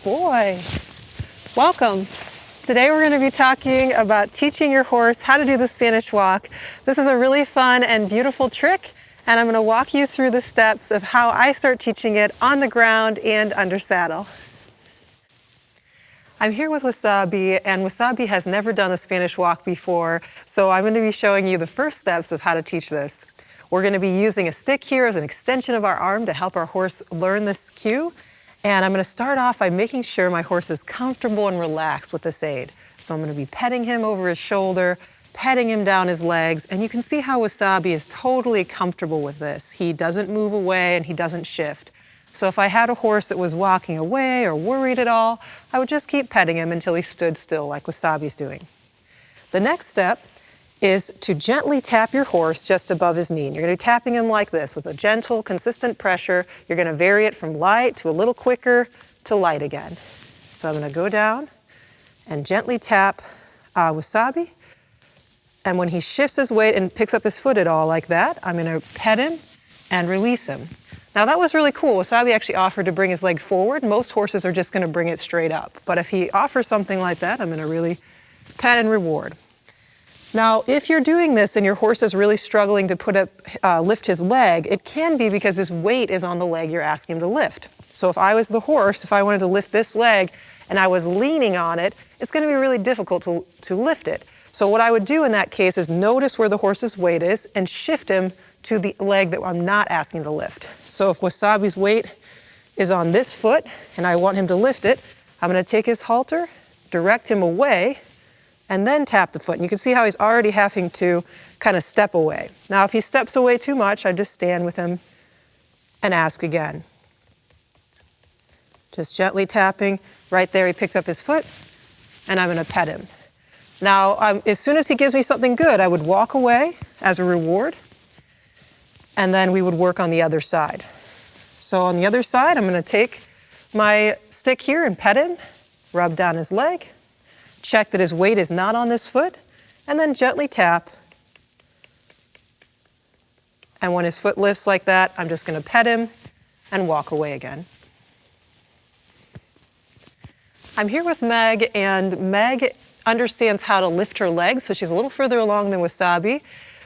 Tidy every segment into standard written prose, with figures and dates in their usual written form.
boy. Welcome. Today we're going to be talking about teaching your horse how to do the Spanish walk. This is a really fun and beautiful trick, and I'm going to walk you through the steps of how I start teaching it on the ground and under saddle. I'm here with Wasabi, and Wasabi has never done the Spanish walk before, so I'm going to be showing you the first steps of how to teach this. We're going to be using a stick here as an extension of our arm to help our horse learn this cue. And I'm going to start off by making sure my horse is comfortable and relaxed with this aid. So I'm going to be petting him over his shoulder, petting him down his legs, and you can see how Wasabi is totally comfortable with this. He doesn't move away and he doesn't shift. So if I had a horse that was walking away or worried at all, I would just keep petting him until he stood still like Wasabi's doing. The next step is to gently tap your horse just above his knee. And you're going to be tapping him like this with a gentle, consistent pressure. You're going to vary it from light to a little quicker to light again. So I'm going to go down and gently tap Wasabi. And when he shifts his weight and picks up his foot at all like that, I'm going to pet him and release him. Now that was really cool. Wasabi actually offered to bring his leg forward. Most horses are just going to bring it straight up. But if he offers something like that, I'm going to really pet and reward. Now, if you're doing this and your horse is really struggling to lift his leg, it can be because his weight is on the leg you're asking him to lift. So if I was the horse, if I wanted to lift this leg and I was leaning on it, it's going to be really difficult to lift it. So what I would do in that case is notice where the horse's weight is and shift him to the leg that I'm not asking him to lift. So if Wasabi's weight is on this foot and I want him to lift it, I'm going to take his halter, direct him away, and then tap the foot. And you can see how he's already having to kind of step away. Now, if he steps away too much, I just stand with him and ask again. Just gently tapping. Right there, he picked up his foot, and I'm going to pet him. Now, as soon as he gives me something good, I would walk away as a reward, and then we would work on the other side. So on the other side, I'm going to take my stick here and pet him, rub down his leg, check that his weight is not on this foot, and then gently tap. And when his foot lifts like that, I'm just going to pet him and walk away again. I'm here with Meg, and Meg understands how to lift her legs, so she's a little further along than Wasabi,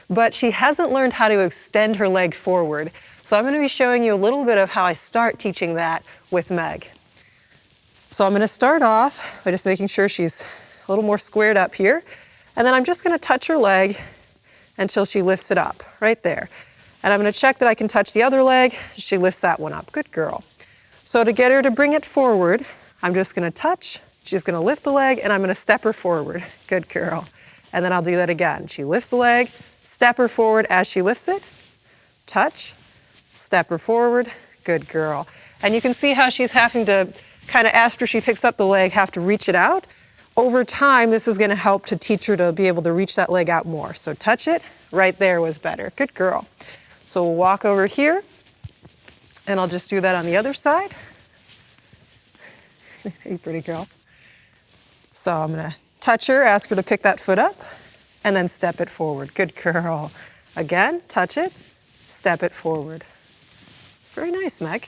but she hasn't learned how to extend her leg forward. So I'm going to be showing you a little bit of how I start teaching that with Meg. So I'm going to start off by just making sure she's a little more squared up here. And then I'm just going to touch her leg until she lifts it up, right there. And I'm going to check that I can touch the other leg. She lifts that one up. Good girl. So to get her to bring it forward, I'm just going to touch. She's going to lift the leg, and I'm going to step her forward. Good girl. And then I'll do that again. She lifts the leg, step her forward as she lifts it, touch, step her forward. Good girl. And you can see how she's having to kind of, after she picks up the leg, have to reach it out. Over time, this is going to help to teach her to be able to reach that leg out more. So touch it, right there was better. Good girl. So we'll walk over here, and I'll just do that on the other side. Hey, pretty girl. So I'm going to touch her, ask her to pick that foot up, and then step it forward. Good girl. Again, touch it, step it forward. Very nice, Meg.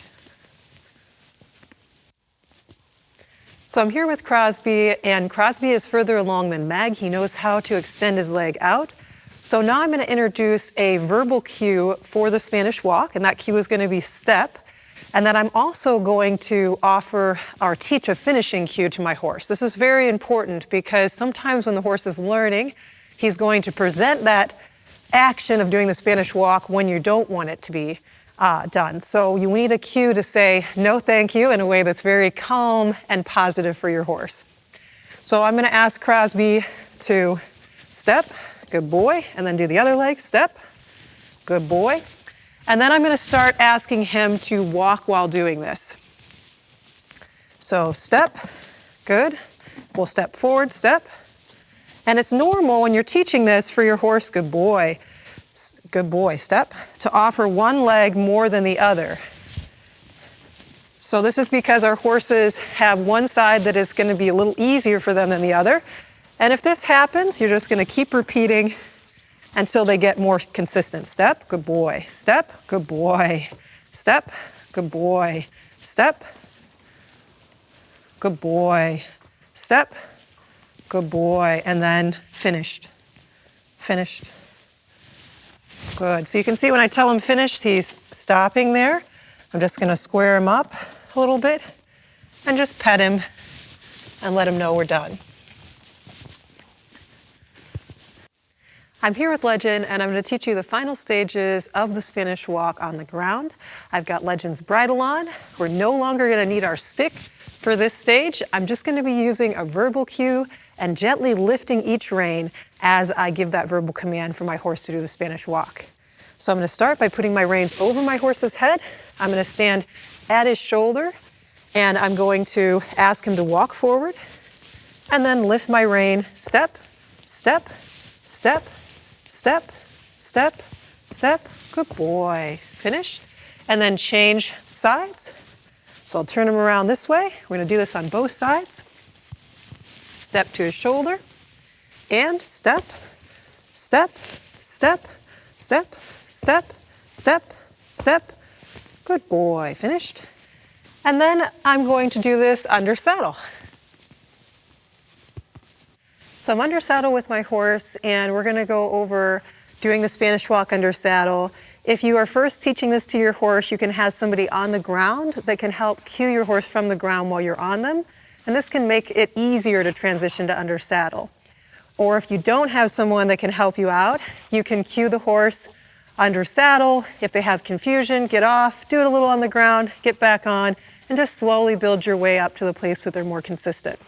So I'm here with Crosby, and Crosby is further along than Meg. He knows how to extend his leg out. So now I'm going to introduce a verbal cue for the Spanish walk, and that cue is going to be step. And then I'm also going to offer or teach a finishing cue to my horse. This is very important because sometimes when the horse is learning, he's going to present that action of doing the Spanish walk when you don't want it to be done. So you need a cue to say no thank you in a way that's very calm and positive for your horse. So I'm going to ask Crosby to step, good boy, and then do the other leg, step, good boy. And then I'm going to start asking him to walk while doing this. So step, good. We'll step forward, step. And it's normal when you're teaching this for your horse, good boy, step, to offer one leg more than the other. So this is because our horses have one side that is going to be a little easier for them than the other. And if this happens, you're just going to keep repeating until they get more consistent. Step, good boy, step, good boy, step, good boy, step, Good boy. Step. Good boy. And then finished. Finished. Good. So you can see when I tell him finished, he's stopping there. I'm just going to square him up a little bit and just pet him and let him know we're done. I'm here with Legend, and I'm going to teach you the final stages of the Spanish walk on the ground. I've got Legend's bridle on. We're no longer going to need our stick for this stage. I'm just going to be using a verbal cue and gently lifting each rein as I give that verbal command for my horse to do the Spanish walk. So I'm going to start by putting my reins over my horse's head. I'm going to stand at his shoulder, and I'm going to ask him to walk forward, and then lift my rein, step, step, step, step, step, step. Good boy. Finish. And then change sides. So I'll turn him around this way. We're going to do this on both sides. Step to his shoulder. And step, step, step, step, step, step, step. Good boy. Finished. And then I'm going to do this under saddle. So I'm under saddle with my horse, and we're going to go over doing the Spanish walk under saddle. If you are first teaching this to your horse, you can have somebody on the ground that can help cue your horse from the ground while you're on them, and this can make it easier to transition to under saddle. Or if you don't have someone that can help you out, you can cue the horse under saddle. If they have confusion, get off, do it a little on the ground, get back on, and just slowly build your way up to the place that they're more consistent.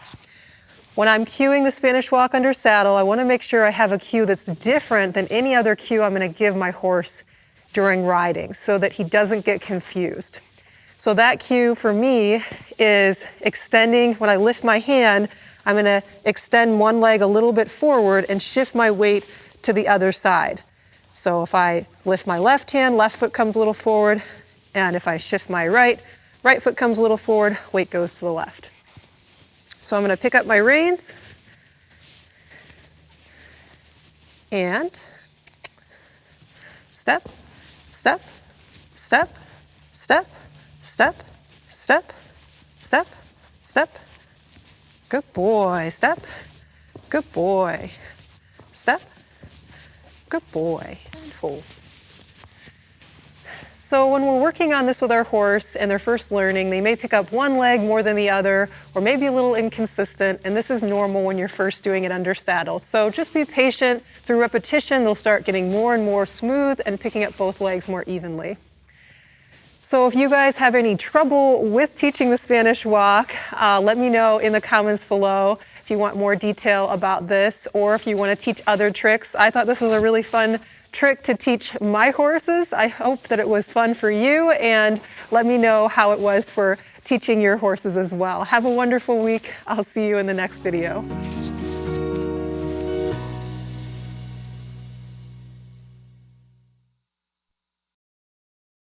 When I'm cueing the Spanish walk under saddle, I want to make sure I have a cue that's different than any other cue I'm going to give my horse during riding so that he doesn't get confused. So that cue for me is extending. When I lift my hand, I'm going to extend one leg a little bit forward and shift my weight to the other side. So if I lift my left hand, left foot comes a little forward, and if I shift my right foot comes a little forward, weight goes to the left. So I'm going to pick up my reins and step, step, step, step, step, step, step, step. Good boy. Step. Good boy. Step. Good boy. And hold. So when we're working on this with our horse and they're first learning, they may pick up one leg more than the other, or maybe a little inconsistent, and this is normal when you're first doing it under saddle. So just be patient. Through repetition, they'll start getting more and more smooth and picking up both legs more evenly. So if you guys have any trouble with teaching the Spanish walk, let me know in the comments below if you want more detail about this, or if you want to teach other tricks. I thought this was a really fun trick to teach my horses. I hope that it was fun for you, and let me know how it was for teaching your horses as well. Have a wonderful week. I'll see you in the next video.